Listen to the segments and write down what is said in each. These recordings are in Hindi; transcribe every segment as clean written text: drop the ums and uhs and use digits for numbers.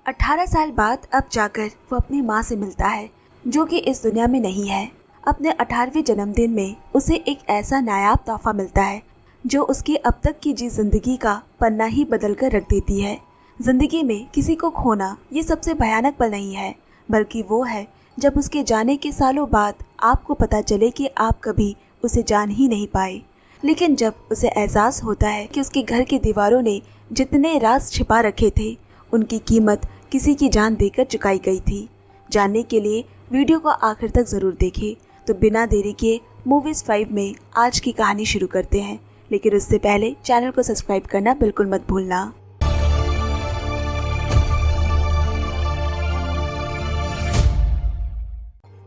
18 साल बाद अब जाकर वो अपनी माँ से मिलता है जो कि इस दुनिया में नहीं है। अपने 18वें जन्मदिन में उसे एक ऐसा नायाब तोहफा मिलता है जो उसकी अब तक की जी जिंदगी का पन्ना ही बदल कर रख देती है। जिंदगी में किसी को खोना ये सबसे भयानक पल नहीं है, बल्कि वो है जब उसके जाने के सालों बाद आपको पता चले कि आप कभी उसे जान ही नहीं पाए। लेकिन जब उसे एहसास होता है कि उसके घर की दीवारों ने जितने राज छिपा रखे थे उनकी कीमत किसी की जान देकर चुकाई गई थी। जानने के लिए वीडियो को आखिर तक ज़रूर देखें। तो बिना देरी के मूवीज़ 5 में आज की कहानी शुरू करते हैं, लेकिन उससे पहले चैनल को सब्सक्राइब करना बिल्कुल मत भूलना।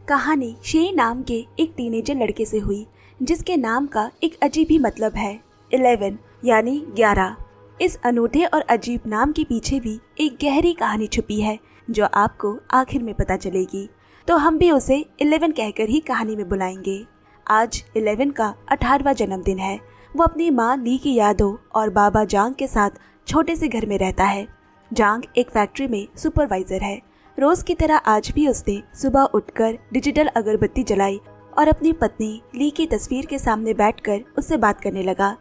कहानी शे नाम के एक टीनेजर लड़के से हुई जिसके नाम का एक अजीब ही मतलब है 11 यानी 11। इस अनूठे और अजीब नाम के पीछे भी एक गहरी कहानी छुपी है जो आपको आखिर में पता चलेगी। तो हम भी उसे 11 कहकर ही कहानी में बुलाएंगे। आज 11 का 18वां जन्मदिन है। वो अपनी माँ ली की यादों और बाबा जांग के साथ छोटे से घर में रहता है। जांग एक फैक्ट्री में सुपरवाइजर है। रोज की तरह आज भी उसने सुबह उठकर डिजिटल अगरबत्ती जलाई और अपनी पत्नी ली की तस्वीर के सामने बैठकर उससे बात करने लगा।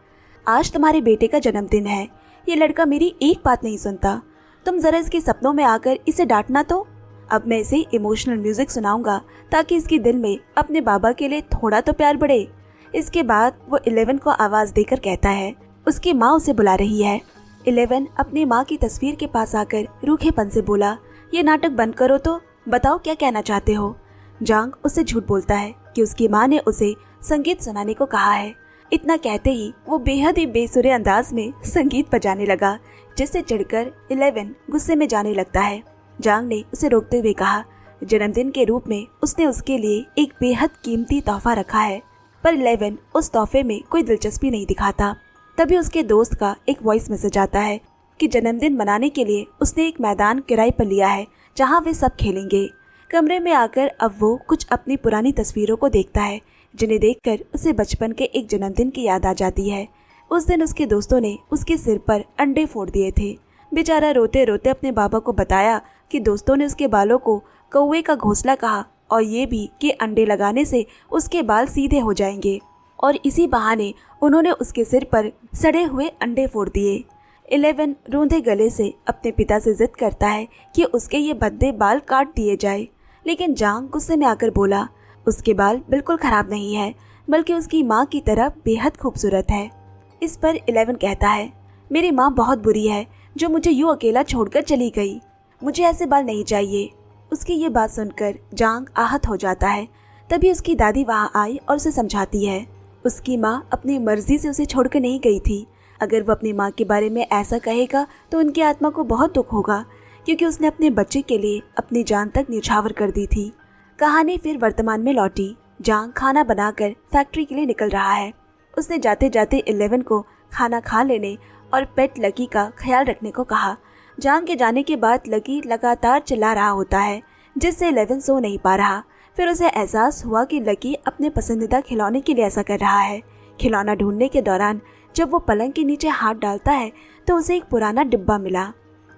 आज तुम्हारे बेटे का जन्मदिन है। ये लड़का मेरी एक बात नहीं सुनता। तुम जरा इसके सपनों में आकर इसे डांटना तो। अब मैं इसे इमोशनल म्यूजिक सुनाऊंगा ताकि इसके दिल में अपने बाबा के लिए थोड़ा तो प्यार बढ़े। इसके बाद वो 11 को आवाज देकर कहता है उसकी माँ उसे बुला रही है। 11 अपनी माँ की तस्वीर के पास आकर रूखेपन से बोला, ये नाटक बंद करो तो बताओ क्या कहना चाहते हो। जांग उससे झूठ बोलता है कि उसकी माँ ने उसे संगीत सुनाने को कहा है। इतना कहते ही वो बेहद ही बेसुरे अंदाज में संगीत बजाने लगा, जिससे चिढ़कर 11 गुस्से में जाने लगता है। जांग ने उसे रोकते हुए कहा, जन्मदिन के रूप में उसने उसके लिए एक बेहद कीमती तोहफा रखा है, पर 11 उस तोहफे में कोई दिलचस्पी नहीं दिखाता। तभी उसके दोस्त का एक वॉइस मैसेज आता है कि जन्मदिन मनाने के लिए उसने एक मैदान किराए पर लिया है जहाँ वे सब खेलेंगे। कमरे में आकर अब वो कुछ अपनी पुरानी तस्वीरों को देखता है जिन्हें देखकर उसे बचपन के एक जन्मदिन की याद आ जाती है। उस दिन उसके दोस्तों ने उसके सिर पर अंडे फोड़ दिए थे। बेचारा रोते रोते अपने बाबा को बताया कि दोस्तों ने उसके बालों को कौवे का घोंसला कहा और ये भी कि अंडे लगाने से उसके बाल सीधे हो जाएंगे, और इसी बहाने उन्होंने उसके सिर पर सड़े हुए अंडे फोड़ दिए। 11 रूंधे गले से अपने पिता से जिद करता है कि उसके ये भद्दे बाल काट दिए जाए, लेकिन जांग गुस्से में आकर बोला, उसके बाल बिल्कुल खराब नहीं है, बल्कि उसकी माँ की तरह बेहद खूबसूरत है। इस पर 11 कहता है, मेरी माँ बहुत बुरी है जो मुझे यूँ अकेला छोड़कर चली गई। मुझे ऐसे बाल नहीं चाहिए। उसकी ये बात सुनकर जांग आहत हो जाता है। तभी उसकी दादी वहाँ आई और उसे समझाती है उसकी माँ अपनी मर्जी से उसे छोड़कर नहीं गई थी। अगर वो अपनी माँ के बारे में ऐसा कहेगा तो उनकी आत्मा को बहुत दुख होगा, क्योंकि उसने अपने बच्चे के लिए अपनी जान तक न्यौछावर कर दी थी। कहानी फिर वर्तमान में लौटी। जांग खाना बनाकर फैक्ट्री के लिए निकल रहा है। उसने जाते जाते 11 को खाना खा लेने और पेट लकी का ख्याल रखने को कहा। जांग के जाने के बाद लकी लगातार चिल्ला रहा होता है, जिससे 11 सो नहीं पा रहा। फिर उसे एहसास हुआ कि लकी अपने पसंदीदा खिलौने के लिए ऐसा कर रहा है। खिलौना ढूंढने के दौरान जब वो पलंग के नीचे हाथ डालता है तो उसे एक पुराना डिब्बा मिला।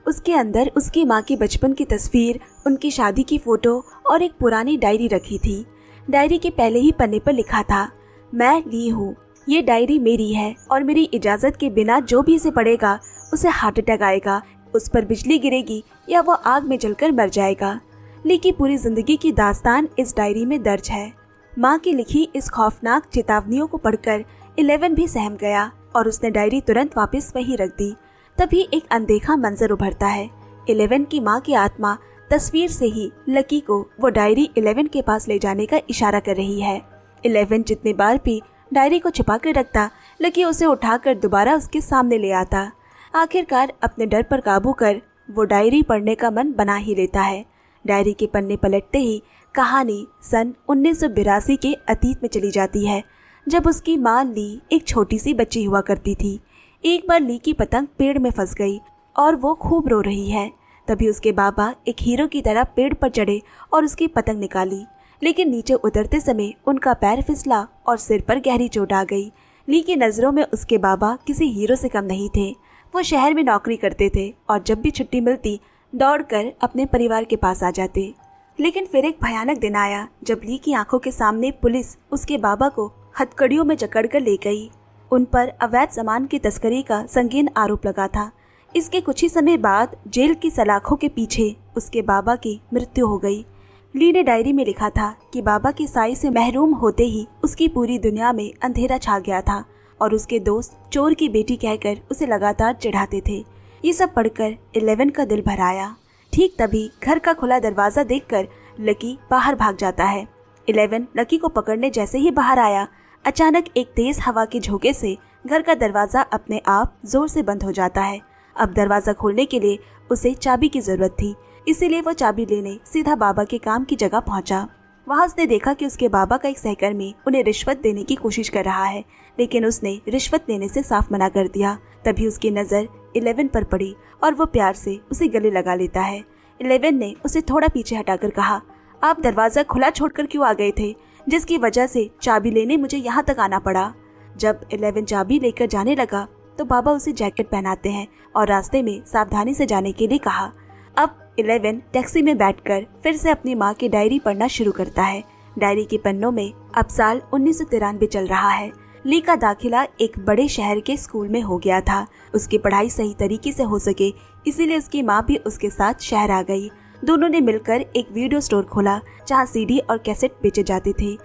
उसके अंदर उसकी माँ की बचपन की तस्वीर, उनकी शादी की फोटो और एक पुरानी डायरी रखी थी। डायरी के पहले ही पन्ने पर लिखा था, मैं ली हूँ, ये डायरी मेरी है और मेरी इजाज़त के बिना जो भी इसे पढ़ेगा उसे हार्ट अटैक आएगा, उस पर बिजली गिरेगी या वो आग में जलकर मर जाएगा। ली की पूरी जिंदगी की दास्तान इस डायरी में दर्ज है। माँ की लिखी इस खौफनाक चेतावनियों को पढ़कर 11 भी सहम गया और उसने डायरी तुरंत वापस वहीं रख दी। तभी एक अनदेखा मंजर उभरता है। 11 की माँ की आत्मा तस्वीर से ही लकी को वो डायरी 11 के पास ले जाने का इशारा कर रही है। 11 जितने बार भी डायरी को छुपा कर रखता, लकी उसे उठाकर दोबारा उसके सामने ले आता। आखिरकार अपने डर पर काबू कर वो डायरी पढ़ने का मन बना ही लेता है। डायरी के पन्ने पलटते ही कहानी सन 1982 के अतीत में चली जाती है, जब उसकी माँ ली एक छोटी सी बच्ची हुआ करती थी। एक बार ली की पतंग पेड़ में फंस गई और वो खूब रो रही है। तभी उसके बाबा एक हीरो की तरह पेड़ पर चढ़े और उसकी पतंग निकाली, लेकिन नीचे उतरते समय उनका पैर फिसला और सिर पर गहरी चोट आ गई। ली की नज़रों में उसके बाबा किसी हीरो से कम नहीं थे। वो शहर में नौकरी करते थे और जब भी छुट्टी मिलती दौड़कर अपने परिवार के पास आ जाते। लेकिन फिर एक भयानक दिन आया जब ली की आंखों के सामने पुलिस उसके बाबा को हथकड़ियों में जकड़कर ले गई। उन पर अवैध सामान की तस्करी का संगीन आरोप लगा था। इसके कुछ ही समय बाद जेल की सलाखों के पीछे उसके बाबा की मृत्यु हो गई। ली ने डायरी में लिखा था कि बाबा की साई से महरूम होते ही उसकी पूरी दुनिया में अंधेरा छा गया था और उसके दोस्त चोर की बेटी कहकर उसे लगातार चिढ़ाते थे। ये सब पढ़कर 11 का दिल भर आया। ठीक तभी घर का खुला दरवाजा देखकर लकी बाहर भाग जाता है। 11 लकी को पकड़ने जैसे ही बाहर आया, अचानक एक तेज हवा के झोंके से घर का दरवाजा अपने आप जोर से बंद हो जाता है। अब दरवाजा खोलने के लिए उसे चाबी की जरूरत थी, इसीलिए वो चाबी लेने सीधा बाबा के काम की जगह पहुंचा। वहां उसने देखा कि उसके बाबा का एक सहकर्मी उन्हें रिश्वत देने की कोशिश कर रहा है, लेकिन उसने रिश्वत लेने से साफ मना कर दिया। तभी उसकी नजर 11 पर पड़ी और वो प्यार से उसे गले लगा लेता है। 11 ने उसे थोड़ा पीछे हटाकर कहा, आप दरवाजा खुला छोड़कर क्यों आ गए थे, जिसकी वजह से चाबी लेने मुझे यहाँ तक आना पड़ा। जब 11 चाबी लेकर जाने लगा तो बाबा उसे जैकेट पहनाते हैं और रास्ते में सावधानी से जाने के लिए कहा। अब 11 टैक्सी में बैठकर फिर से अपनी माँ की डायरी पढ़ना शुरू करता है। डायरी के पन्नों में अब साल 1993 चल रहा है। ली का दाखिला एक बड़े शहर के स्कूल में हो गया था। उसकी पढ़ाई सही तरीके से हो सके इसीलिए उसकी माँ भी उसके साथ शहर आ गई। दोनों ने मिलकर एक वीडियो स्टोर खोला जहाँ सीडी और कैसेट बेचे जाते थे।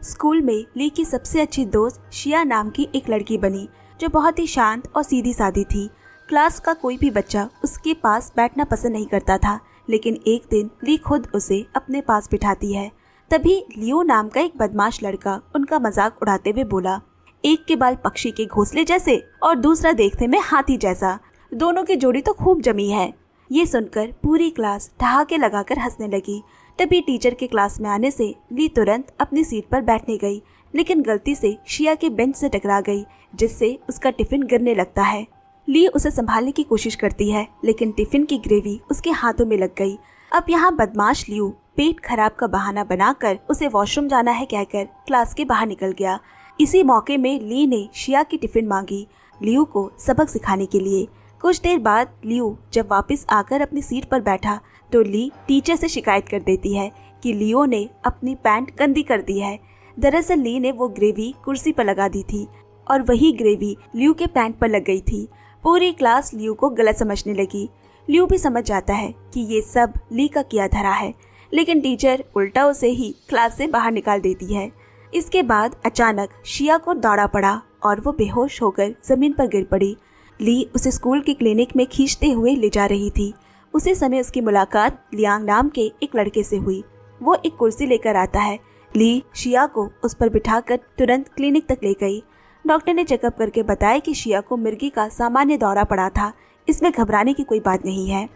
स्कूल में ली की सबसे अच्छी दोस्त शिया नाम की एक लड़की बनी जो बहुत ही शांत और सीधी सादी थी। क्लास का कोई भी बच्चा उसके पास बैठना पसंद नहीं करता था, लेकिन एक दिन ली खुद उसे अपने पास बिठाती है। तभी लियो नाम का एक बदमाश लड़का उनका मजाक उड़ाते हुए बोला, एक के बाल पक्षी के घोंसले जैसे और दूसरा देखने में हाथी जैसा, दोनों की जोड़ी तो खूब जमी है। ये सुनकर पूरी क्लास ठहाके लगाकर हंसने लगी। तभी टीचर के क्लास में आने से ली तुरंत अपनी सीट पर बैठने गई, लेकिन गलती से शिया के बेंच से टकरा गई, जिससे उसका टिफिन गिरने लगता है। ली उसे संभालने की कोशिश करती है, लेकिन टिफिन की ग्रेवी उसके हाथों में लग गई। अब यहाँ बदमाश लियो पेट खराब का बहाना बनाकर उसे वॉशरूम जाना है कहकर क्लास के बाहर निकल गया। इसी मौके में ली ने शिया की टिफिन मांगी लियो को सबक सिखाने के लिए। कुछ देर बाद लियो जब वापस आकर अपनी सीट पर बैठा तो ली टीचर से शिकायत कर देती है कि लियो ने अपनी पैंट गंदी कर दी है। दरअसल ली ने वो ग्रेवी कुर्सी पर लगा दी थी और वही ग्रेवी लियो के पैंट पर लग गई थी। पूरी क्लास लियो को गलत समझने लगी। लियो भी समझ जाता है कि ये सब ली का किया धरा है, लेकिन टीचर उल्टा उसे ही क्लास से बाहर निकाल देती है। इसके बाद अचानक शिया को दौड़ा पड़ा और वो बेहोश होकर जमीन पर गिर पड़ी। ली उसे स्कूल के क्लिनिक में खींचते हुए ले जा रही थी। उसी समय उसकी मुलाकात लियांग नाम के एक लड़के से हुई। वो एक कुर्सी लेकर आता है। ली शिया को उस पर बिठाकर तुरंत क्लिनिक तक ले गई। डॉक्टर ने चेकअप करके बताया कि शिया को मिर्गी का सामान्य दौरा पड़ा था, इसमें घबराने की कोई बात नहीं है।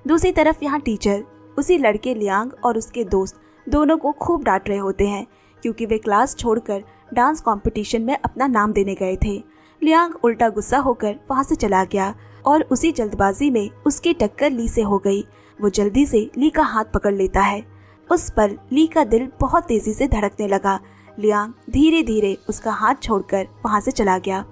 दूसरी तरफ यहाँ टीचर उसी लड़के लियांग और उसके दोस्त दोनों को खूब डांट रहे होते हैं, क्योंकि वे क्लास छोड़कर डांस कंपटीशन में अपना नाम देने गए थे। लियांग उल्टा गुस्सा होकर वहां से चला गया और उसी जल्दबाजी में उसकी टक्कर ली से हो गई। वो जल्दी से ली का हाथ पकड़ लेता है। उस पल ली का दिल बहुत तेजी से धड़कने लगा। लियांग धीरे धीरे उसका हाथ छोड़कर वहां से चला गया,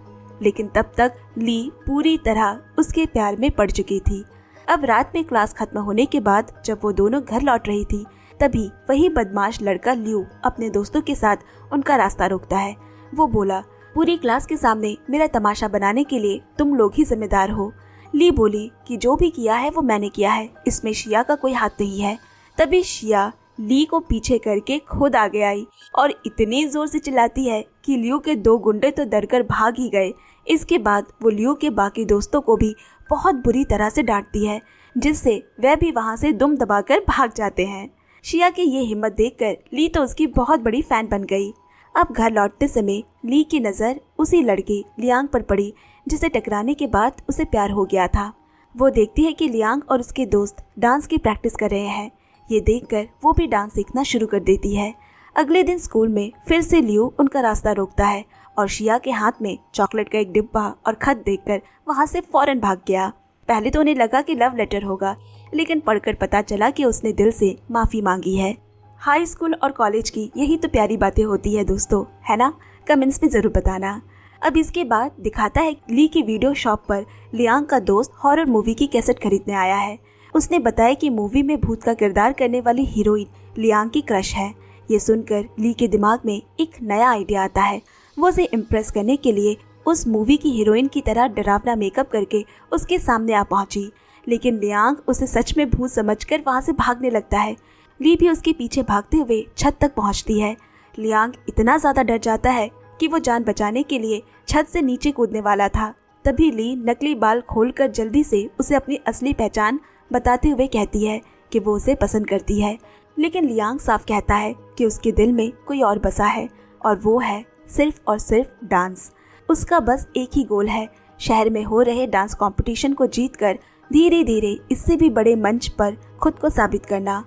लेकिन तब तक ली पूरी तरह उसके प्यार में पड़ चुकी थी। अब रात में क्लास खत्म होने के बाद जब वो दोनों घर लौट रही थी, तभी वही बदमाश लड़का लियो अपने दोस्तों के साथ उनका रास्ता रोकता है। वो बोला, पूरी क्लास के सामने मेरा तमाशा बनाने के लिए तुम लोग ही जिम्मेदार हो। ली बोली कि जो भी किया है वो मैंने किया है, इसमें शिया का कोई हाथ नहीं है। तभी शिया ली को पीछे करके खुद आगे आई और इतनी जोर से चिल्लाती है कि लियो के 2 गुंडे तो डरकर भाग ही गए। इसके बाद वो लियो के बाकी दोस्तों को भी बहुत बुरी तरह से डांटती है, जिससे वह भी वहां से दुम दबाकर भाग जाते हैं। शिया की ये हिम्मत देखकर ली तो उसकी बहुत बड़ी फैन बन गई। अब घर लौटते समय ली की नज़र उसी लड़के लियांग पर पड़ी जिसे टकराने के बाद उसे प्यार हो गया था। वो देखती है कि लियांग और उसके दोस्त डांस की प्रैक्टिस कर रहे हैं। ये देखकर वो भी डांस सीखना शुरू कर देती है। अगले दिन स्कूल में फिर से लियो उनका रास्ता रोकता है और शिया के हाथ में चॉकलेट का एक डिब्बा और खत देखकर वहाँ से फौरन भाग गया। पहले तो उन्हें लगा कि लव लेटर होगा, लेकिन पढ़कर पता चला कि उसने दिल से माफ़ी मांगी है। हाई स्कूल और कॉलेज की यही तो प्यारी बातें होती है दोस्तों, है ना? कमेंट्स में ज़रूर बताना। अब इसके बाद दिखाता है ली की वीडियो शॉप पर लियांग का दोस्त हॉरर मूवी की कैसेट खरीदने आया है। उसने बताया कि मूवी में भूत का किरदार करने वाली हीरोइन लियांग की क्रश है। ये सुनकर ली के दिमाग में एक नया आइडिया आता है। वो उसे इम्प्रेस करने के लिए उस मूवी की हीरोइन की तरह डरावना मेकअप करके उसके सामने आ पहुंची, लेकिन लियांग उसे सच में भूत समझकर वहां से भागने लगता है। ली भी उसके पीछे भागते हुए छत तक पहुंचती है। लियांग इतना ज्यादा डर जाता है कि वो जान बचाने के लिए छत से नीचे कूदने वाला था। तभी ली नकली बाल खोलकर जल्दी से उसे अपनी असली पहचान बताते हुए कहती है कि वो उसे पसंद करती है, लेकिन लियांग साफ कहता है कि उसके दिल में कोई और बसा है और वो है सिर्फ और सिर्फ डांस। उसका बस एक ही गोल है, शहर में हो रहे डांस कंपटीशन को जीतकर धीरे धीरे इससे भी बड़े मंच पर खुद को साबित करना।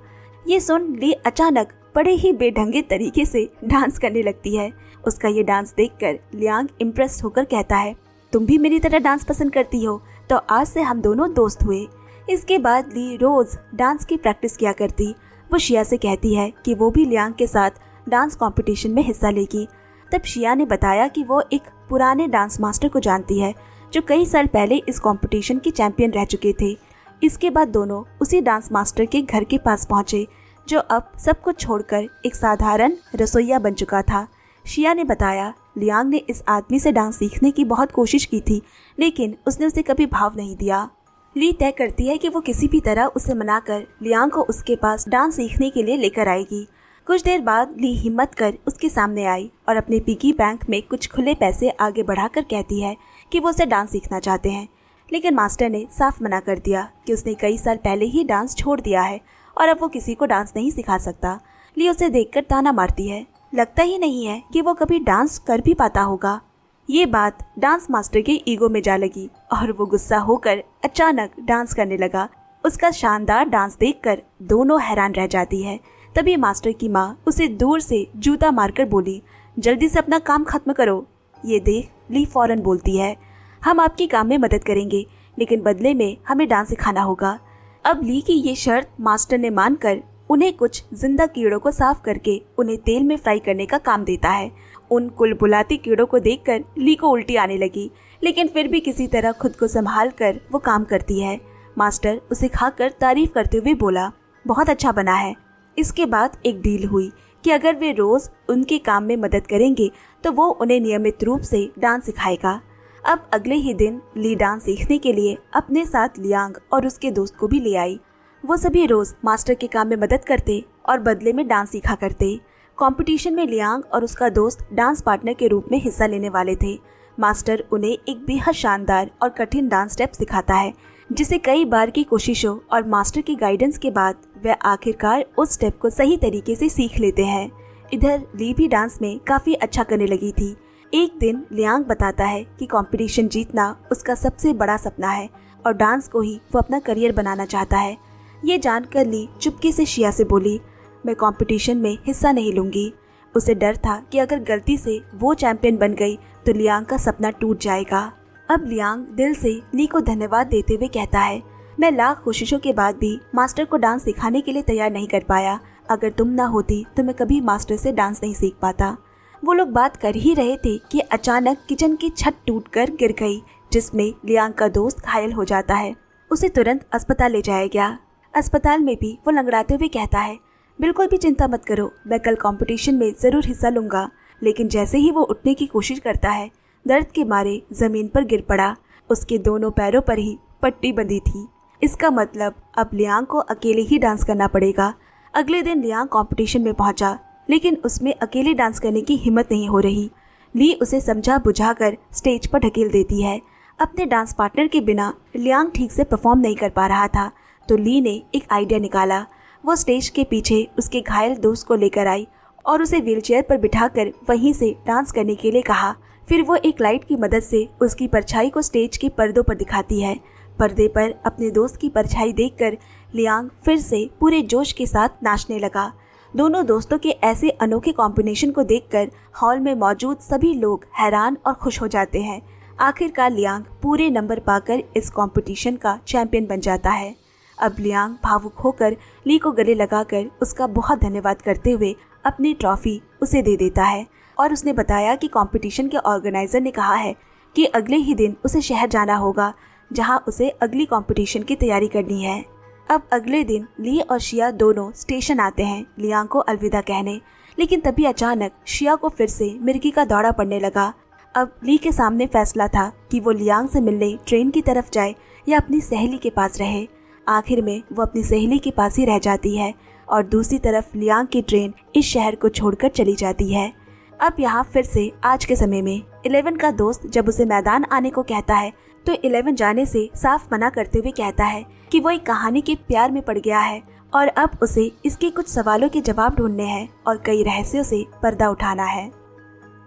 ये सुन ली अचानक बड़े ही बेढंगे तरीके से डांस करने लगती है। उसका ये डांस देखकर लियांग इम्प्रेस होकर कहता है, तुम भी मेरी तरह डांस पसंद करती हो, तो आज से हम दोनों दोस्त हुए। इसके बाद ली रोज डांस की प्रैक्टिस किया करती। वो शिया से कहती है कि वो भी लियांग के साथ डांस कंपटीशन में हिस्सा लेगी। तब शिया ने बताया कि वो एक पुराने डांस मास्टर को जानती है जो कई साल पहले इस कंपटीशन के चैंपियन रह चुके थे। इसके बाद दोनों उसी डांस मास्टर के घर के पास पहुंचे, जो अब सब कुछ छोड़कर एक साधारण रसोइया बन चुका था। शिया ने बताया, लियांग ने इस आदमी से डांस सीखने की बहुत कोशिश की थी, लेकिन उसने उसे कभी भाव नहीं दिया। ली तय करती है कि वो किसी भी तरह उसे मनाकर लियांग को उसके पास डांस सीखने के लिए लेकर आएगी। कुछ देर बाद ली हिम्मत कर उसके सामने आई और अपने पिगी बैंक में कुछ खुले पैसे आगे बढ़ाकर कहती है कि वो उसे डांस सीखना चाहते हैं, लेकिन मास्टर ने साफ मना कर दिया कि उसने कई साल पहले ही डांस छोड़ दिया है और अब वो किसी को डांस नहीं सिखा सकता। ली उसे देखकर ताना मारती है, लगता ही नहीं है कि वो कभी डांस कर भी पाता होगा। ये बात डांस मास्टर के ईगो में जा लगी और वो गुस्सा होकर अचानक डांस करने लगा। उसका शानदार डांस देखकर दोनों हैरान रह जाती है। तभी मास्टर की माँ उसे दूर से जूता मारकर बोली, जल्दी से अपना काम खत्म करो। ये देख ली फौरन बोलती है, हम आपके काम में मदद करेंगे, लेकिन बदले में हमें डांस सिखाना होगा। अब ली की ये शर्त मास्टर ने मानकर उन्हें कुछ जिंदा कीड़ों को साफ करके उन्हें तेल में फ्राई करने का काम देता है। उन कुलबुलाती कीड़ों को देखकर ली को उल्टी आने लगी, लेकिन फिर भी किसी तरह खुद को संभाल कर वो काम करती है। मास्टर उसे खाकर तारीफ करते हुए बोला, बहुत अच्छा बना है। इसके बाद एक डील हुई कि अगर वे रोज उनके काम में मदद करेंगे तो वो उन्हें नियमित रूप से डांस सिखाएगा। अब अगले ही दिन ली डांस सीखने के लिए अपने साथ लियांग और उसके दोस्त को भी ले आई। वो सभी रोज मास्टर के काम में मदद करते और बदले में डांस सीखा करते। कंपटीशन में लियांग और उसका दोस्त डांस पार्टनर के रूप में हिस्सा लेने वाले थे। मास्टर उन्हें एक बेहद शानदार और कठिन डांस स्टेप सिखाता है, जिसे कई बार की कोशिशों और मास्टर की गाइडेंस के बाद वह आखिरकार उस स्टेप को सही तरीके से सीख लेते हैं। इधर ली भी डांस में काफी अच्छा करने लगी थी। एक दिन लियांग बताता है कि कंपटीशन जीतना उसका सबसे बड़ा सपना है और डांस को ही वो अपना करियर बनाना चाहता है। ये जानकर ली चुपके से शिया से बोली, मैं कंपटीशन में हिस्सा नहीं लूंगी। उसे डर था कि अगर गलती से वो चैंपियन बन गई तो लियांग का सपना टूट जाएगा। अब लियांग दिल से ली को धन्यवाद देते हुए कहता है, मैं लाख कोशिशों के बाद भी मास्टर को डांस सिखाने के लिए तैयार नहीं कर पाया। अगर तुम ना होती तो मैं कभी मास्टर से डांस नहीं सीख पाता। वो लोग बात कर ही रहे थे कि अचानक किचन की छत टूटकर गिर गई, जिसमें लियांग का दोस्त घायल हो जाता है। उसे तुरंत अस्पताल ले जाया गया। अस्पताल में भी वो लंगड़ाते हुए कहता है, बिल्कुल भी चिंता मत करो, मैं कल कंपटीशन में जरूर हिस्सा लूंगा। लेकिन जैसे ही वो उठने की कोशिश करता है, दर्द के मारे जमीन पर गिर पड़ा। उसके दोनों पैरों पर ही पट्टी बंधी थी। इसका मतलब अब लियांग को अकेले ही डांस करना पड़ेगा। अगले दिन लियांग कंपटीशन में पहुंचा, लेकिन उसमें अकेले डांस करने की हिम्मत नहीं हो रही। ली उसे समझा बुझाकर स्टेज पर ढकेल देती है। अपने डांस पार्टनर के बिना लियांग ठीक से परफॉर्म नहीं कर पा रहा था, तो ली ने एक आइडिया निकाला। वो स्टेज के पीछे उसके घायल दोस्त को लेकर आई और उसे व्हीलचेयर पर बिठाकर वहीं से डांस करने के लिए कहा। फिर वो एक लाइट की मदद से उसकी परछाई को स्टेज के पर्दों पर दिखाती है। पर्दे पर अपने दोस्त की परछाई देखकर लियांग फिर से पूरे जोश के साथ नाचने लगा। दोनों दोस्तों के ऐसे अनोखे कॉम्बिनेशन को देखकर हॉल में मौजूद सभी लोग हैरान और खुश हो जाते हैं। आखिरकार लियांग पूरे नंबर पाकर इस कंपटीशन का चैंपियन बन जाता है। अब लियांग भावुक होकर ली को गले लगाकर उसका बहुत धन्यवाद करते हुए अपनी ट्रॉफी उसे दे देता है और उसने बताया कि कंपटीशन के ऑर्गेनाइजर ने कहा है कि अगले ही दिन उसे शहर जाना होगा, जहां उसे अगली कंपटीशन की तैयारी करनी है। अब अगले दिन ली और शिया दोनों स्टेशन आते हैं लियांग को अलविदा कहने, लेकिन तभी अचानक शिया को फिर से मिर्गी का दौरा पड़ने लगा। अब ली के सामने फैसला था कि वो लियांग से मिलने ट्रेन की तरफ जाए या अपनी सहेली के पास रहे। आखिर में वो अपनी सहेली के पास ही रह जाती है और दूसरी तरफ लियांग की ट्रेन इस शहर को छोड़कर चली जाती है। अब यहाँ फिर से आज के समय में 11 का दोस्त जब उसे मैदान आने को कहता है तो 11 जाने से साफ मना करते हुए कहता है कि वो एक कहानी के प्यार में पड़ गया है और अब उसे इसके कुछ सवालों के जवाब ढूंढने हैं और कई रहस्यों से पर्दा उठाना है।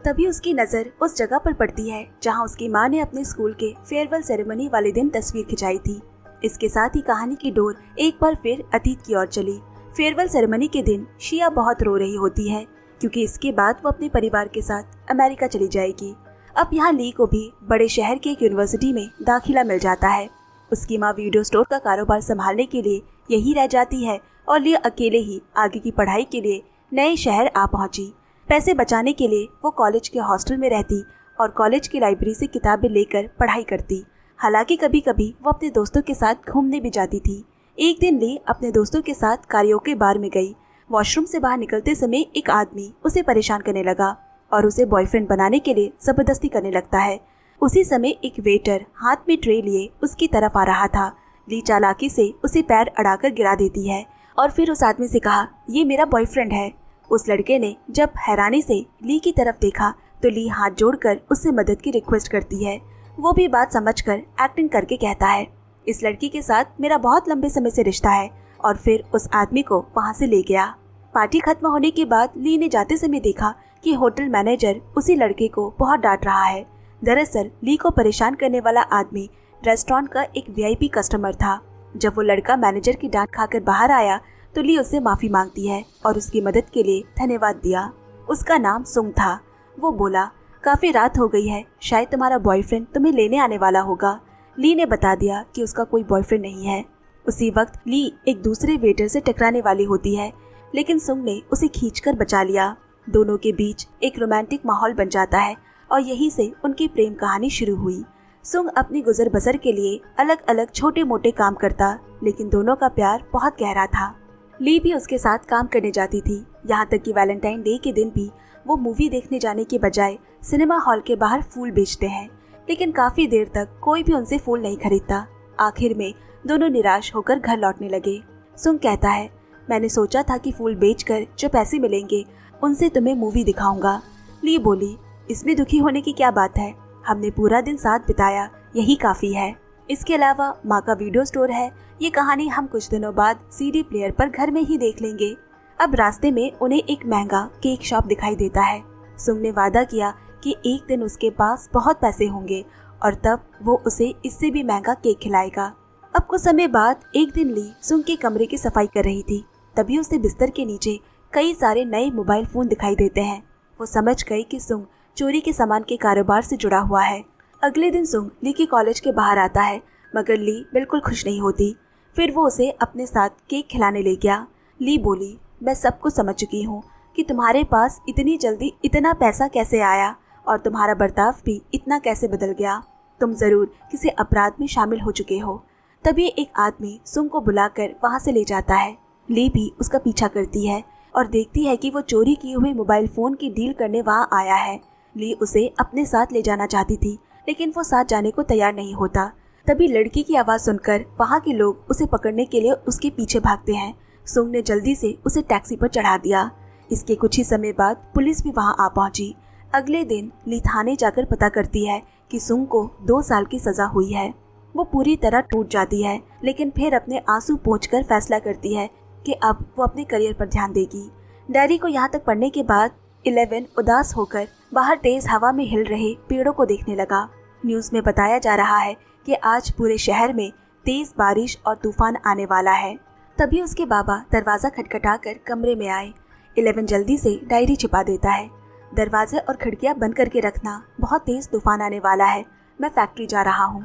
तभी उसकी नज़र उस जगह पर पड़ती है जहाँ उसकी माँ ने अपने स्कूल के फेयरवेल सेरेमनी वाले दिन तस्वीर खिंचाई थी। इसके साथ ही कहानी की डोर एक बार फिर अतीत की ओर चली। फेयरवेल सेरेमनी के दिन शिया बहुत रो रही होती है क्योंकि इसके बाद वो अपने परिवार के साथ अमेरिका चली जाएगी। अब यहाँ ली को भी बड़े शहर की एक यूनिवर्सिटी में दाखिला मिल जाता है। उसकी माँ वीडियो स्टोर का कारोबार संभालने के लिए यही रह जाती है और ली अकेले ही आगे की पढ़ाई के लिए नए शहर आ पहुंची। पैसे बचाने के लिए वो कॉलेज के हॉस्टल में रहती और कॉलेज की लाइब्रेरी से किताबें लेकर पढ़ाई करती। हालांकि कभी कभी वो अपने दोस्तों के साथ घूमने भी जाती थी। एक दिन ली अपने दोस्तों के साथ कारियोके बार में गई। वॉशरूम से बाहर निकलते समय एक आदमी उसे परेशान करने लगा और उसे बॉयफ्रेंड बनाने के लिए जबरदस्ती करने लगता है। उसी समय एक वेटर हाथ में ट्रे लिए उसकी तरफ आ रहा था। ली चालाकी से उसे पैर अड़ाकर गिरा देती है और फिर उस आदमी से कहा, ये मेरा बॉयफ्रेंड है। उस लड़के ने जब हैरानी से ली की तरफ देखा तो ली हाथ जोड़कर उससे मदद की रिक्वेस्ट करती है। वो भी बात समझकर एक्टिंग करके कहता है, इस लड़की के साथ मेरा बहुत लंबे समय से रिश्ता है, और फिर उस आदमी को वहाँ से ले गया। पार्टी खत्म होने के बाद ली ने जाते समय देखा कि होटल मैनेजर उसी लड़के को बहुत डांट रहा है। दरअसल ली को परेशान करने वाला आदमी रेस्टोरेंट का एक वीआईपी कस्टमर था। जब वो लड़का मैनेजर की डांट खाकर बाहर आया तो ली उससे माफी मांगती है और उसकी मदद के लिए धन्यवाद दिया। उसका नाम सुंग था। वो बोला, काफी रात हो गई है, शायद तुम्हारा बॉयफ्रेंड तुम्हें लेने आने वाला होगा। ली ने बता दिया कि उसका कोई बॉयफ्रेंड नहीं है। उसी वक्त ली एक दूसरे वेटर से टकराने वाली होती है, लेकिन सुंग ने उसे खींचकर बचा लिया। दोनों के बीच एक रोमांटिक माहौल बन जाता है और यहीं से उनकी प्रेम कहानी शुरू हुई। सुंग अपनी गुजर बसर के लिए अलग अलग छोटे मोटे काम करता, लेकिन दोनों का प्यार बहुत गहरा था। ली भी उसके साथ काम करने जाती थी, यहाँ तक कि वैलेंटाइन डे के दिन भी वो मूवी देखने जाने के बजाय सिनेमा हॉल के बाहर फूल बेचते हैं, लेकिन काफी देर तक कोई भी उनसे फूल नहीं खरीदता। आखिर में दोनों निराश होकर घर लौटने लगे। सुंग कहता है, मैंने सोचा था कि फूल बेचकर जो पैसे मिलेंगे उनसे तुम्हें मूवी दिखाऊंगा। ली बोली, इसमें दुखी होने की क्या बात है, हमने पूरा दिन साथ बिताया, यही काफी है। इसके अलावा माँ का वीडियो स्टोर है, ये कहानी हम कुछ दिनों बाद सीडी प्लेयर पर घर में ही देख लेंगे। अब रास्ते में उन्हें एक महंगा केक शॉप दिखाई देता है। सुंग ने वादा किया कि एक दिन उसके पास बहुत पैसे होंगे और तब वो उसे इससे भी महंगा केक खिलाएगा। अब कुछ समय बाद एक दिन ली सुंग के कमरे की सफाई कर रही थी, तभी उसे बिस्तर के नीचे कई सारे नए मोबाइल फोन दिखाई देते हैं। वो समझ गई कि सुंग चोरी के सामान के कारोबार से जुड़ा हुआ है। अगले दिन सुंग ली के कॉलेज के बाहर आता है, मगर ली बिल्कुल खुश नहीं होती। फिर वो उसे अपने साथ केक खिलाने ले गया। ली बोली, मैं सब कुछ समझ चुकी हूँ कि तुम्हारे पास इतनी जल्दी इतना पैसा कैसे आया और तुम्हारा बर्ताव भी इतना कैसे बदल गया। तुम जरूर किसी अपराध में शामिल हो चुके हो। तभी एक आदमी सुंग को बुलाकर वहाँ से ले जाता है। ली भी उसका पीछा करती है और देखती है कि वो चोरी किए हुए मोबाइल फोन की डील करने वहाँ आया है। ली उसे अपने साथ ले जाना चाहती थी, लेकिन वो साथ जाने को तैयार नहीं होता। तभी लड़की की आवाज़ सुनकर वहाँ के लोग उसे पकड़ने के लिए उसके पीछे भागते हैं। सुंग ने जल्दी से उसे टैक्सी पर चढ़ा दिया। इसके कुछ ही समय बाद पुलिस भी वहाँ आ पहुंची। अगले दिन ली थाने जाकर पता करती है कि सुंग को 2 साल की सजा हुई है। वो पूरी तरह टूट जाती है, लेकिन फिर अपने आंसू पोंछकर फैसला करती है कि अब वो अपने करियर पर ध्यान देगी। डायरी को यहाँ तक पढ़ने के बाद 11 उदास होकर बाहर तेज हवा में हिल रहे पेड़ों को देखने लगा। न्यूज़ में बताया जा रहा है कि आज पूरे शहर में तेज बारिश और तूफान आने वाला है। तभी उसके बाबा दरवाज़ा खटखटाकर कमरे में आए। 11 जल्दी से डायरी छिपा देता है। दरवाजे और खिड़कियां बंद करके रखना, बहुत तेज तूफान आने वाला है, मैं फैक्ट्री जा रहा हूँ।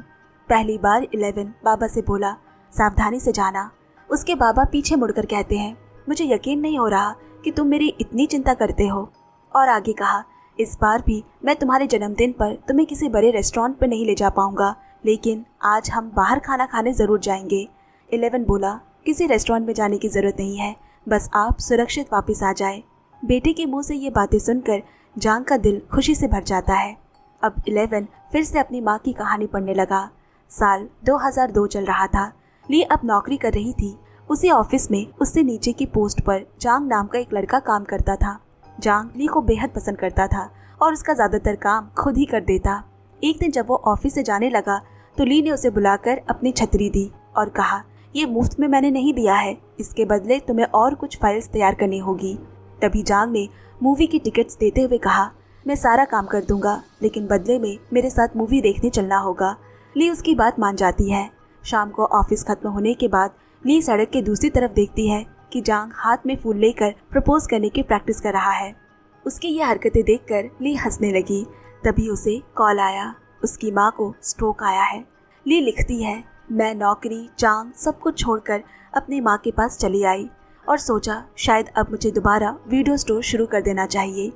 पहली बार 11 बाबा से बोला, सावधानी से जाना। उसके बाबा पीछे मुड़कर कहते हैं, मुझे यकीन नहीं हो रहा कि तुम मेरी इतनी चिंता करते हो। और आगे कहा, इस बार भी मैं तुम्हारे जन्मदिन पर तुम्हें किसी बड़े रेस्टोरेंट पर नहीं ले जा पाऊंगा, लेकिन आज हम बाहर खाना खाने ज़रूर जाएंगे। 11 बोला, किसी रेस्टोरेंट में जाने की ज़रूरत नहीं है, बस आप सुरक्षित वापस आ जाए। बेटे के मुंह से ये बातें सुनकर जांग का दिल खुशी से भर जाता है। अब 11 फिर से अपनी माँ की कहानी पढ़ने लगा। साल 2002 चल रहा था। ली अब नौकरी कर रही थी। उसी ऑफिस में उससे नीचे की पोस्ट पर जांग नाम का एक लड़का काम करता था। जांग ली को बेहद पसंद करता था और उसका ज़्यादातर काम खुद ही कर देता। एक दिन जब वो ऑफिस से जाने लगा तो ली ने उसे बुलाकर अपनी छतरी दी और कहा, ये मुफ्त में मैंने नहीं दिया है, इसके बदले तुम्हें और कुछ फाइल्स तैयार करनी होगी। तभी जांग ने मूवी की टिकट्स देते हुए कहा, मैं सारा काम कर दूंगा, लेकिन बदले में मेरे साथ मूवी देखने चलना होगा। ली उसकी बात मान जाती है। शाम को ऑफिस खत्म होने के बाद ली सड़क के दूसरी तरफ देखती है कि जांग हाथ में फूल लेकर प्रपोज करने की प्रैक्टिस कर रहा है। उसकी ये हरकतें देखकर ली हंसने लगी। तभी उसे कॉल आया, उसकी माँ को स्ट्रोक आया है। ली लिखती है, मैं नौकरी, जांग सब कुछ छोड़कर अपनी माँ के पास चली आई और सोचा शायद अब मुझे दोबारा वीडियो स्टोर शुरू कर देना चाहिए।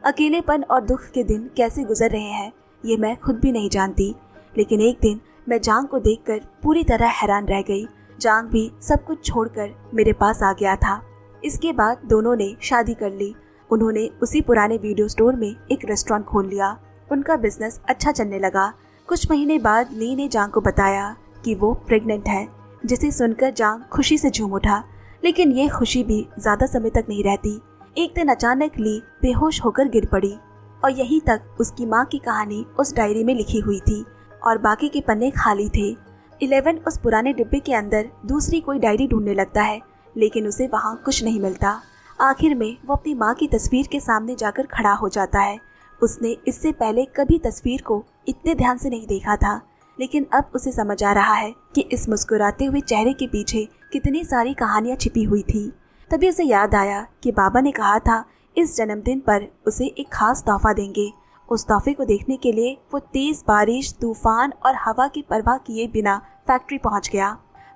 अकेलेपन और दुख के दिन कैसे गुजर रहे हैं ये मैं खुद भी नहीं जानती, लेकिन एक दिन मैं जांग को देखकर पूरी तरह हैरान रह गई। जांग भी सब कुछ छोड़कर मेरे पास आ गया था। इसके बाद दोनों ने शादी कर ली। उन्होंने उसी पुराने वीडियो स्टोर में एक रेस्टोरेंट खोल लिया। उनका बिजनेस अच्छा चलने लगा। कुछ महीने बाद ली ने जांग को बताया कि वो प्रेग्नेंट है, जिसे सुनकर जांग खुशी से झूम उठा। लेकिन ये खुशी भी ज्यादा समय तक नहीं रहती। एक दिन अचानक ली बेहोश होकर गिर पड़ी और यहीं तक उसकी माँ की कहानी उस डायरी में लिखी हुई थी और बाकी के पन्ने खाली थे। 11 उस पुराने डिब्बे के अंदर दूसरी कोई डायरी ढूंढने लगता है, लेकिन उसे वहाँ कुछ नहीं मिलता। आखिर में वो अपनी माँ की तस्वीर के सामने जाकर खड़ा हो जाता है। उसने इससे पहले कभी तस्वीर को इतने ध्यान से नहीं देखा था, लेकिन अब उसे समझ आ रहा है कि इस मुस्कुराते हुए चेहरे के पीछे कितनी सारी कहानियां छिपी हुई थी। तभी उसे याद आया कि बाबा ने कहा था इस जन्मदिन पर उसे एक खास तोहफा देंगे। उस तोहफे को देखने के लिए वो तेज बारिश, तूफान और हवा की परवाह किए बिना फैक्ट्री पहुंच गया।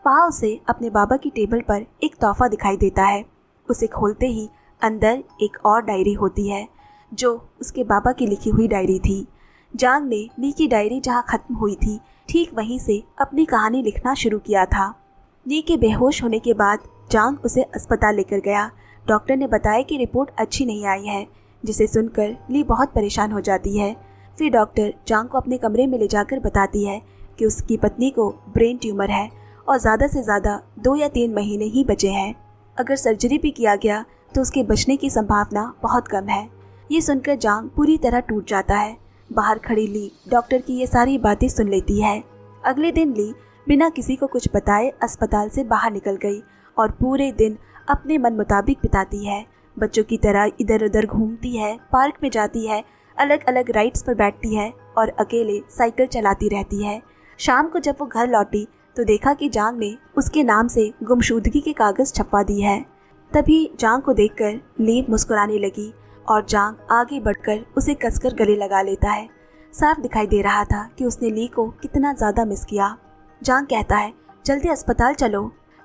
वहाँ उसे अपने बाबा की टेबल पर एक तोहफा दिखाई देता है। उसे खोलते ही अंदर एक और डायरी होती है जो उसके बाबा की लिखी हुई डायरी थी। जांग ने ली की डायरी जहाँ खत्म हुई थी ठीक वहीं से अपनी कहानी लिखना शुरू किया था। ली के बेहोश होने के बाद जांग उसे अस्पताल लेकर गया। डॉक्टर ने बताया कि रिपोर्ट अच्छी नहीं आई है, जिसे सुनकर ली बहुत परेशान हो जाती है। फिर डॉक्टर जांग को अपने कमरे में ले जाकर बताती है कि उसकी पत्नी को ब्रेन ट्यूमर है और ज़्यादा से ज़्यादा 2 या 3 महीने ही बचे हैं। अगर सर्जरी भी किया गया तो उसके बचने की संभावना बहुत कम है। ये सुनकर जांग पूरी तरह टूट जाता है। बाहर खड़ी ली डॉक्टर की ये सारी बातें सुन लेती है। अगले दिन ली बिना किसी को कुछ बताए अस्पताल से बाहर निकल गई और पूरे दिन अपने मन मुताबिक बिताती है। बच्चों की तरह इधर उधर घूमती है, पार्क में जाती है, अलग अलग राइड्स पर बैठती है और अकेले साइकिल चलाती रहती है। शाम को जब वो घर लौटी तो देखा कि जांग ने उसके नाम से गुमशुदगी के कागज छपवा दी है। तभी जांग को देखकर ली मुस्कुराने लगी और जांग आगे बढ़कर उसे कसकर गले लगा लेता है। साफ दिखाई दे रहा था कि उसने ली को कितना ज़्यादा मिस किया। जांग कहता है, जल्दी अस्पताल चलो।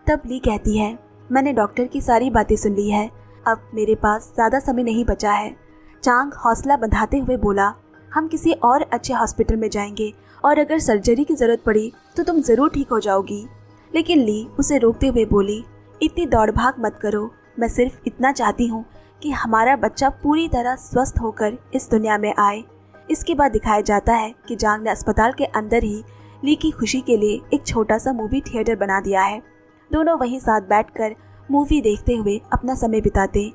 तब ली कहती है, मैंने डॉक्टर की सारी बातें सुन ली है, अब मेरे पास ज़्यादा समय नहीं बचा है। जांग हौसला बंधाते हुए बोला, हम किसी और अच्छे हॉस्पिटल में जाएंगे और अगर सर्जरी की ज़रूरत पड़ी तो तुम ज़रूर ठीक हो जाओगी। लेकिन ली उसे रोकते हुए बोली, इतनी दौड़ भाग मत करो, मैं सिर्फ इतना चाहती हूँ कि हमारा बच्चा पूरी तरह स्वस्थ होकर इस दुनिया में आए। इसके बाद दिखाया जाता है कि जांग ने अस्पताल के अंदर ही ली की खुशी के लिए एक छोटा सा मूवी थिएटर बना दिया है। दोनों वहीं साथ बैठकर मूवी देखते हुए अपना समय बिताते।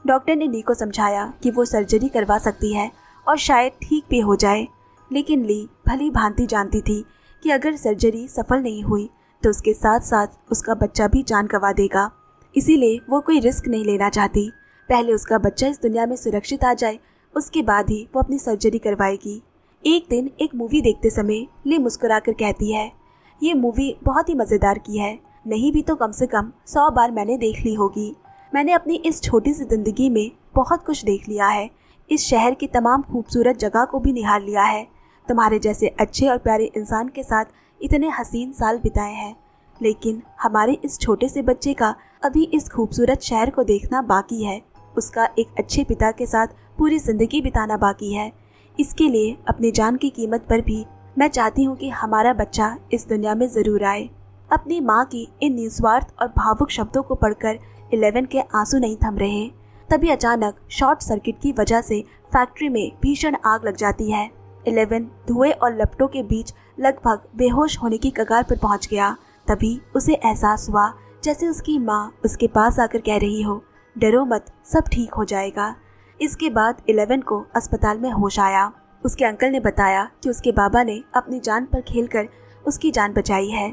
डॉक्टर ने ली को समझाया कि वो सर्जरी करवा सकती है और शायद ठीक भी हो जाए, लेकिन ली भली भांति जानती थी कि अगर सर्जरी सफल नहीं हुई तो उसके साथ साथ उसका बच्चा भी जान गंवा देगा। इसीलिए वो कोई रिस्क नहीं लेना चाहती। पहले उसका बच्चा इस दुनिया में सुरक्षित आ जाए, उसके बाद ही वो अपनी सर्जरी करवाएगी। एक दिन एक मूवी देखते समय ली मुस्कुराकर कहती है, ये मूवी बहुत ही मज़ेदार की है, नहीं भी तो कम से कम 100 बार मैंने देख ली होगी। मैंने अपनी इस छोटी सी ज़िंदगी में बहुत कुछ देख लिया है। इस शहर की तमाम खूबसूरत जगह को भी निहार लिया है। तुम्हारे जैसे अच्छे और प्यारे इंसान के साथ इतने हसीन साल बिताए हैं, लेकिन हमारे इस छोटे से बच्चे का अभी इस खूबसूरत शहर को देखना बाकी है। उसका एक अच्छे पिता के साथ पूरी ज़िंदगी बिताना बाकी है। इसके लिए अपनी जान की कीमत पर भी मैं चाहती हूँ कि हमारा बच्चा इस दुनिया में ज़रूर आए। अपनी माँ की इन निस्वार्थ और भावुक शब्दों को पढ़कर 11 के आंसू नहीं थम रहे। तभी अचानक शॉर्ट सर्किट की वजह से फैक्ट्री में भीषण आग लग जाती है। 11 धुएं और लपटों के बीच लगभग बेहोश होने की कगार पर पहुंच गया। तभी उसे एहसास हुआ जैसे उसकी माँ उसके पास आकर कह रही हो, डरो मत, सब ठीक हो जाएगा। इसके बाद 11 को अस्पताल में होश आया। उसके अंकल ने बताया कि उसके बाबा ने अपनी जान पर खेलकर उसकी जान बचाई है।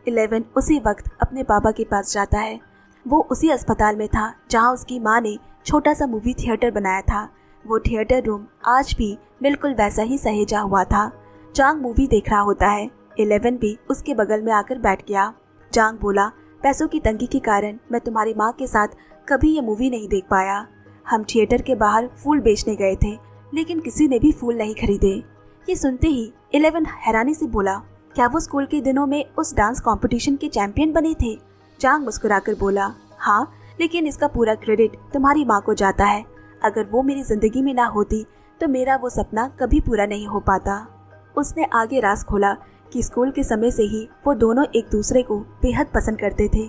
11 उसी वक्त अपने बाबा के पास जाता है। वो उसी अस्पताल में था जहाँ उसकी माँ ने छोटा सा मूवी थिएटर बनाया था। वो थिएटर रूम आज भी बिल्कुल वैसा ही सहेजा हुआ था। जांग मूवी देख रहा होता है। 11 भी उसके बगल में आकर बैठ गया। जांग बोला, पैसों की तंगी के कारण मैं तुम्हारी माँ के साथ कभी ये मूवी नहीं देख पाया। हम थिएटर के बाहर फूल बेचने गए थे, लेकिन किसी ने भी फूल नहीं खरीदे। ये सुनते ही 11 हैरानी से बोला, क्या वो स्कूल के दिनों में उस डांस कंपटीशन के चैंपियन बने थे? जांग मुस्कुराकर बोला, हाँ, लेकिन इसका पूरा क्रेडिट तुम्हारी माँ को जाता है। अगर वो मेरी जिंदगी में ना होती तो मेरा वो सपना कभी पूरा नहीं हो पाता। उसने आगे राज खोला कि स्कूल के समय से ही वो दोनों एक दूसरे को बेहद पसंद करते थे।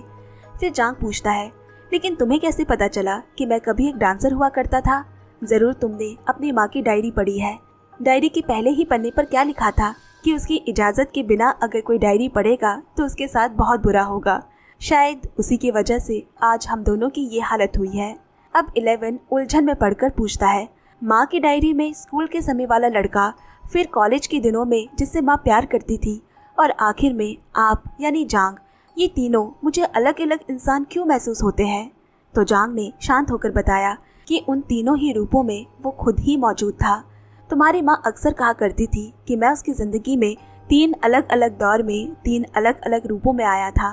फिर जांग पूछता है, लेकिन तुम्हें कैसे पता चला कि मैं कभी एक डांसर हुआ करता था? जरूर तुमने अपनी माँ की डायरी पढ़ी है। डायरी के पहले ही पन्ने पर क्या लिखा था कि उसकी इजाजत के बिना अगर कोई डायरी पढ़ेगा तो उसके साथ बहुत बुरा होगा। शायद उसी की वजह से आज हम दोनों की ये हालत हुई है। अब 11 उलझन में पढ़कर पूछता है, माँ की डायरी में स्कूल के समय वाला लड़का, फिर कॉलेज के दिनों में जिससे माँ प्यार करती थी, और आखिर में आप यानी जांग, ये तीनों मुझे अलग अलग इंसान क्यों महसूस होते हैं? तो जांग ने शांत होकर बताया कि उन तीनों ही रूपों में वो खुद ही मौजूद था। तुम्हारी माँ अक्सर कहा करती थी कि मैं उसकी जिंदगी में 3 अलग अलग दौर में 3 अलग अलग रूपों में आया था।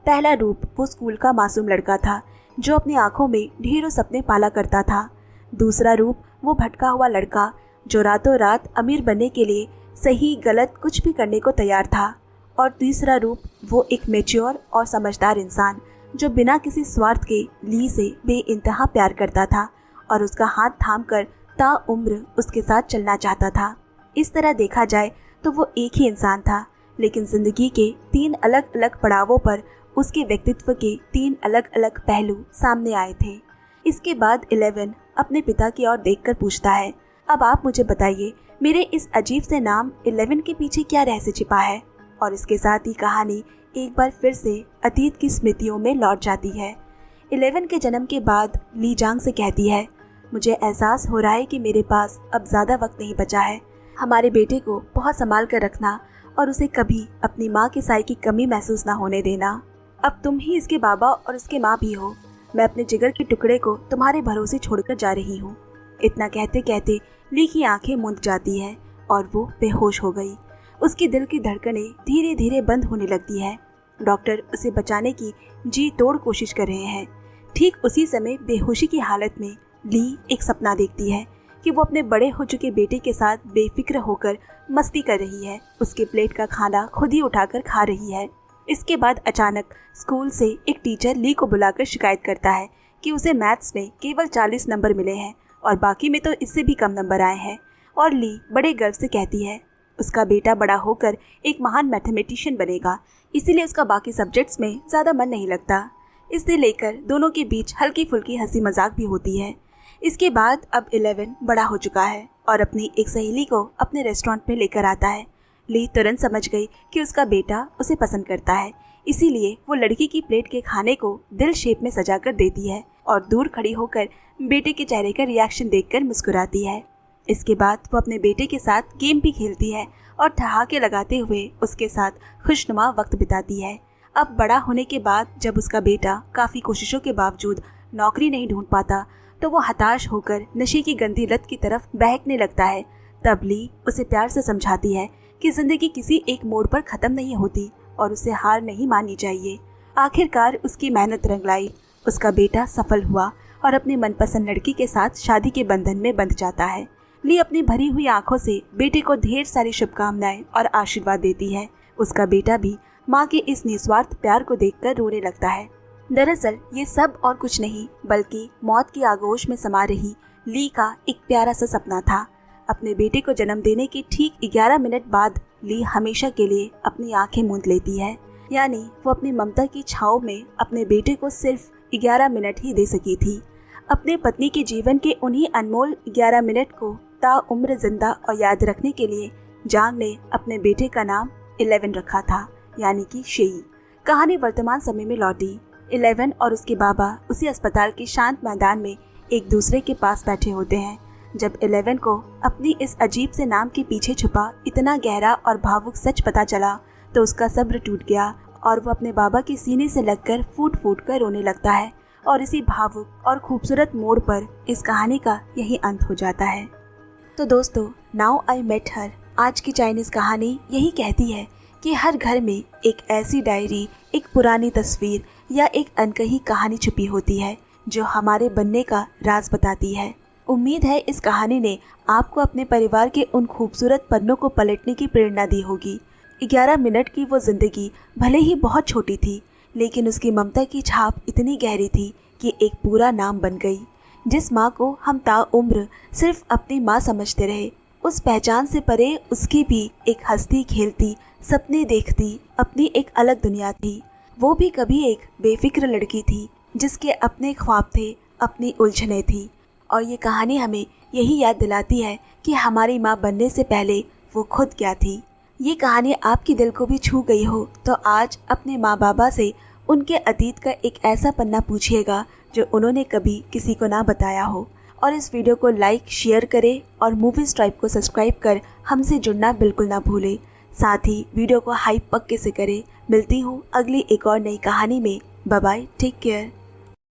पहला रूप वो स्कूल का मासूम लड़का था जो अपनी आंखों में ढेरों सपने पाला करता था। दूसरा रूप वो भटका हुआ लड़का जो रातों रात अमीर बनने के लिए सही गलत कुछ भी करने को तैयार था। और तीसरा रूप वो एक मैच्योर और समझदार इंसान जो बिना किसी स्वार्थ के ली से बेइंतहा प्यार करता था और उसका हाथ थामकर ताउम्र उसके साथ चलना चाहता था। इस तरह देखा जाए तो वो एक ही इंसान था, लेकिन जिंदगी के 3 अलग अलग पड़ावों पर उसके व्यक्तित्व के 3 अलग अलग पहलू सामने आए थे। इसके बाद 11 अपने पिता की ओर देखकर पूछता है, अब आप मुझे बताइए, मेरे इस अजीब से नाम 11 के पीछे क्या रहस्य छिपा है? और इसके साथ ही कहानी एक बार फिर से अतीत की स्मृतियों में लौट जाती है। 11 के जन्म के बाद ली जांग से कहती है, मुझे एहसास हो रहा है कि मेरे पास अब ज़्यादा वक्त नहीं बचा है। हमारे बेटे को बहुत संभाल कर रखना और उसे कभी अपनी माँ के साय की कमी महसूस ना होने देना। अब तुम ही इसके बाबा और इसके माँ भी हो। मैं अपने जिगर के टुकड़े को तुम्हारे भरोसे छोड़कर जा रही हूँ। इतना कहते कहते ली की आंखें मूंद जाती है और वो बेहोश हो गई। उसकी दिल की धड़कनें धीरे धीरे बंद होने लगती है। डॉक्टर उसे बचाने की जी तोड़ कोशिश कर रहे हैं। ठीक उसी समय बेहोशी की हालत में ली एक सपना देखती है कि वो अपने बड़े हो चुके बेटे के साथ बेफिक्र होकर मस्ती कर रही है, उसके प्लेट का खाना खुद ही उठाकर खा रही है। इसके बाद अचानक स्कूल से एक टीचर ली को बुलाकर शिकायत करता है कि उसे मैथ्स में केवल 40 नंबर मिले हैं और बाकी में तो इससे भी कम नंबर आए हैं। और ली बड़े गर्व से कहती है उसका बेटा बड़ा होकर एक महान मैथमेटिशियन बनेगा, इसीलिए उसका बाकी सब्जेक्ट्स में ज़्यादा मन नहीं लगता। इसे लेकर दोनों के बीच हल्की फुल्की हंसी मजाक भी होती है। इसके बाद अब 11 बड़ा हो चुका है और अपनी एक सहेली को अपने रेस्टोरेंट में लेकर आता है। ली तुरंत समझ गई कि उसका बेटा उसे पसंद करता है, इसीलिए वो लड़की की प्लेट के खाने को दिल शेप में सजा कर देती है और दूर खड़ी होकर बेटे के चेहरे का रिएक्शन देखकर मुस्कुराती है। इसके बाद वो अपने बेटे के साथ गेम भी खेलती है और ठहाके लगाते हुए उसके साथ खुशनुमा वक्त बिताती है। अब बड़ा होने के बाद जब उसका बेटा काफ़ी कोशिशों के बावजूद नौकरी नहीं ढूंढ पाता तो वो हताश होकर नशे की गंदी लत की तरफ बहकने लगता है। तब ली उसे प्यार से समझाती है कि जिंदगी किसी एक मोड़ पर ख़त्म नहीं होती और उसे हार नहीं माननी चाहिए। आखिरकार उसकी मेहनत रंग लाई। उसका बेटा सफल हुआ और अपनी मनपसंद लड़की के साथ शादी के बंधन में बंध जाता है। ली अपनी भरी हुई आंखों से बेटे को ढेर सारी शुभकामनाएं और आशीर्वाद देती है। उसका बेटा भी माँ के इस निस्वार्थ प्यार को देखकर रोने लगता है। दरअसल ये सब और कुछ नहीं बल्कि मौत की आगोश में समा रही ली का एक प्यारा सा सपना था। अपने बेटे को जन्म देने के ठीक 11 मिनट बाद ली हमेशा के लिए अपनी आंखें मूंद लेती है। यानी वो अपनी ममता की छाव में अपने बेटे को सिर्फ 11 मिनट ही दे सकी थी। अपने पत्नी के जीवन के उन्हीं अनमोल 11 मिनट को ताउम्र जिंदा और याद रखने के लिए जांग ने अपने बेटे का नाम 11 रखा था, यानी कि शेई। कहानी वर्तमान समय में लौटी। 11 और उसके बाबा उसी अस्पताल के शांत मैदान में एक दूसरे के पास बैठे होते हैं। जब 11 को अपनी इस अजीब से नाम के पीछे छुपा इतना गहरा और भावुक सच पता चला तो उसका सब्र टूट गया और वो अपने बाबा के सीने से लगकर फूट फूट कर रोने लगता है। और इसी भावुक और खूबसूरत मोड़ पर इस कहानी का यही अंत हो जाता है। तो दोस्तों, नाउ आई मेट हर आज की चाइनीज कहानी यही कहती है कि हर घर में एक ऐसी डायरी, एक पुरानी तस्वीर या एक अनकही कहानी छुपी होती है जो हमारे बनने का राज बताती है। उम्मीद है इस कहानी ने आपको अपने परिवार के उन खूबसूरत पन्नों को पलटने की प्रेरणा दी होगी। 11 मिनट की वो जिंदगी भले ही बहुत छोटी थी, लेकिन उसकी ममता की छाप इतनी गहरी थी कि एक पूरा नाम बन गई। जिस माँ को हम ताउम्र सिर्फ अपनी माँ समझते रहे, उस पहचान से परे उसकी भी एक हंसती खेलती, सपने देखती अपनी एक अलग दुनिया थी। वो भी कभी एक बेफिक्र लड़की थी जिसके अपने ख्वाब थे, अपनी उलझनें थी। और ये कहानी हमें यही याद दिलाती है कि हमारी माँ बनने से पहले वो खुद क्या थी। ये कहानी आपके दिल को भी छू गई हो तो आज अपने माँ बाबा से उनके अतीत का एक ऐसा पन्ना पूछिएगा जो उन्होंने कभी किसी को ना बताया हो। और इस वीडियो को लाइक शेयर करें और मूवीज ट्राइब को सब्सक्राइब कर हमसे जुड़ना बिल्कुल ना भूलें। साथ ही वीडियो को हाइप पक्के से करें। मिलती हूँ अगली एक और नई कहानी में। Bye bye, take care.